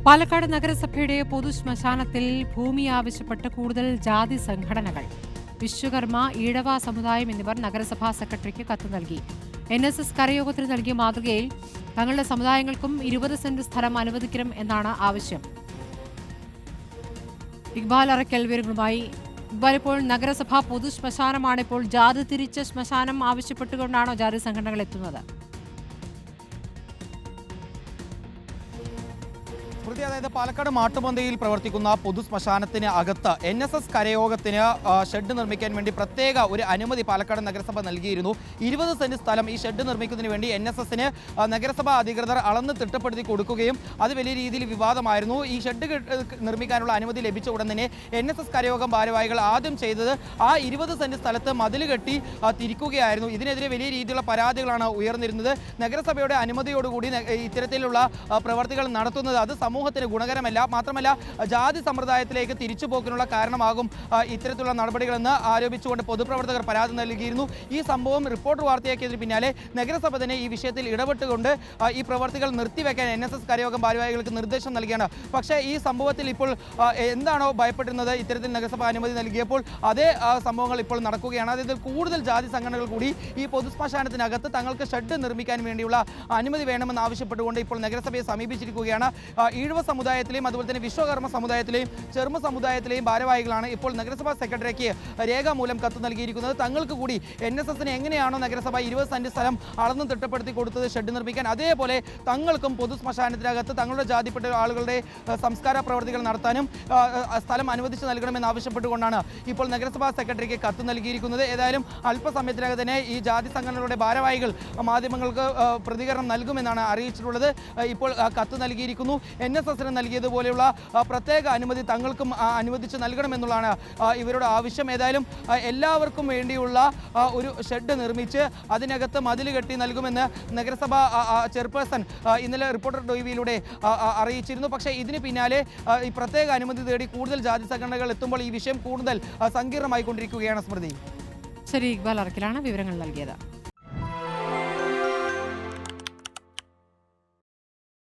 പാലക്കാട് നഗരസഭയുടെ പൊതുശ്മശാനത്തിൽ ഭൂമി ആവശ്യപ്പെട്ട് കൂടുതൽ ജാതി സംഘടനകൾ. വിശ്വകർമ്മ, ഈഴവ സമുദായം എന്നിവർ നഗരസഭാ സെക്രട്ടറിക്ക് കത്ത് നൽകി. NSS കരയോഗത്തിന് നൽകിയ മാതൃകയിൽ തങ്ങളുടെ സമുദായങ്ങൾക്കും 20 സെന്റ് സ്ഥലം അനുവദിക്കണം എന്നാണ് ആവശ്യം. ഇക്ബാൽ അറക്കൽ വിവരങ്ങളുമായി. ഇക്ബാൽ, ഇപ്പോൾ നഗരസഭാ പൊതുശ്മശാനമാണ്, ഇപ്പോൾ ജാതി തിരിച്ച ശ്മശാനം ആവശ്യപ്പെട്ടുകൊണ്ടാണോ ജാതി സംഘടനകൾ എത്തുന്നത്? അതായത് പാലക്കാട് മാട്ടുമന്തയിൽ പ്രവർത്തിക്കുന്ന പൊതു ശ്മശാനത്തിന് അകത്ത് NSS കരയോഗത്തിന് ഷെഡ് നിർമ്മിക്കാൻ വേണ്ടി പ്രത്യേക ഒരു അനുമതി പാലക്കാട് നഗരസഭ നൽകിയിരുന്നു. 20 സെന്റ് സ്ഥലം ഈ ഷെഡ് നിർമ്മിക്കുന്നതിന് വേണ്ടി NSSന് നഗരസഭാ അധികൃതർ അളന്ന് തിട്ടപ്പെടുത്തി കൊടുക്കുകയും അത് വലിയ രീതിയിൽ വിവാദമായിരുന്നു. ഈ ഷെഡ് നിർമ്മിക്കാനുള്ള അനുമതി ലഭിച്ച ഉടൻ തന്നെ NSS കരയോഗം ഭാരവാഹികൾ ആദ്യം ചെയ്തത് ആ 20 സെന്റ് സ്ഥലത്ത് മതിൽ കെട്ടി തിരിക്കുകയായിരുന്നു. ഇതിനെതിരെ വലിയ രീതിയിലുള്ള പരാതികളാണ് ഉയർന്നിരുന്നത്. നഗരസഭയുടെ അനുമതിയോടുകൂടി ഇത്തരത്തിലുള്ള പ്രവർത്തികൾ നടത്തുന്നത് അത് സമൂഹത്തിന് ഗുണകരമല്ല, മാത്രമല്ല ജാതി സമ്പ്രദായത്തിലേക്ക് തിരിച്ചുപോക്കിനുള്ള കാരണമാകും ഇത്തരത്തിലുള്ള നടപടികളെന്ന് ആരോപിച്ചുകൊണ്ട് പൊതുപ്രവർത്തകർ പരാതി നൽകിയിരുന്നു. ഈ സംഭവം റിപ്പോർട്ടർ വാർത്തയാക്കിയതിന് പിന്നാലെ നഗരസഭ തന്നെ ഈ വിഷയത്തിൽ ഇടപെട്ടുകൊണ്ട് ഈ പ്രവർത്തികൾ നിർത്തിവെക്കാൻ NSS കരയോഗം ഭാരവാഹികൾക്ക് നിർദ്ദേശം നൽകിയാണ്. പക്ഷേ ഈ സംഭവത്തിൽ ഇപ്പോൾ എന്താണോ ഭയപ്പെട്ടിരുന്നത്, ഇത്തരത്തിൽ നഗരസഭ അനുമതി നൽകിയപ്പോൾ അതേ സംഭവങ്ങൾ ഇപ്പോൾ നടക്കുകയാണ്. അതായത് കൂടുതൽ ജാതി സംഘടനകൾ കൂടി ഈ പൊതുശ്മശാനത്തിനകത്ത് തങ്ങൾക്ക് ഷെഡ് നിർമ്മിക്കാൻ വേണ്ടിയുള്ള അനുമതി വേണമെന്ന് ആവശ്യപ്പെട്ടുകൊണ്ട് ഇപ്പോൾ നഗരസഭയെ സമീപിച്ചിരിക്കുകയാണ്. ഈഴവ സമുദായത്തിലെയും അതുപോലെ തന്നെ വിശ്വകർമ്മ സമുദായത്തിലെയും ചെറുമ സമുദായത്തിലെയും ഭാരവാഹികളാണ് ഇപ്പോൾ നഗരസഭാ സെക്രട്ടറിക്ക് രേഖാമൂലം കത്ത് നൽകിയിരിക്കുന്നത്. തങ്ങൾക്ക് കൂടി NSSന് എങ്ങനെയാണോ നഗരസഭ 20 സെന്റ് സ്ഥലം അളന്ന് തിട്ടപ്പെടുത്തി കൊടുത്തത് ഷെഡ് നിർമ്മിക്കാൻ, അതേപോലെ തങ്ങൾക്കും പൊതു ശ്മശാനത്തിനകത്ത് തങ്ങളുടെ ജാതിപ്പെട്ട ആളുകളുടെ സംസ്കാര പ്രവർത്തികൾ നടത്താനും സ്ഥലം അനുവദിച്ച് നൽകണമെന്ന് ആവശ്യപ്പെട്ടുകൊണ്ടാണ് ഇപ്പോൾ നഗരസഭാ സെക്രട്ടറിക്ക് കത്ത് നൽകിയിരിക്കുന്നത്. ഏതായാലും അല്പസമയത്തിനകം തന്നെ ഈ ജാതി സംഘടനകളുടെ ഭാരവാഹികൾ മാധ്യമങ്ങൾക്ക് പ്രതികരണം നൽകുമെന്നാണ് അറിയിച്ചിട്ടുള്ളത്. ഇപ്പോൾ കത്ത് നൽകിയിരിക്കുന്നു. NSSന് നൽകിയതുപോലെയുള്ള പ്രത്യേക അനുമതി തങ്ങൾക്കും അനുവദിച്ച് നൽകണമെന്നുള്ളതാണ് ഇവരുടെ ആവശ്യം. ഏതായാലും എല്ലാവർക്കും വേണ്ടിയുള്ള ഒരു ഷെഡ് നിർമ്മിച്ച് അതിനകത്ത് മതിൽ കെട്ടി നൽകുമെന്ന് നഗരസഭ ചെയർപേഴ്സൺ ഇന്നലെ റിപ്പോർട്ടർ ടിവിയിലൂടെ അറിയിച്ചിരുന്നു. പക്ഷേ ഇതിന് പിന്നാലെ ഈ പ്രത്യേക അനുമതി തേടി കൂടുതൽ ജാതി സംഘടനകൾ എത്തുമ്പോൾ ഈ വിഷയം കൂടുതൽ സങ്കീർണമായിക്കൊണ്ടിരിക്കുകയാണ്. സ്മൃതി. ശരി, ഇക്ബാൽ അറക്കലാണ് വിവരങ്ങൾ നൽകിയത്.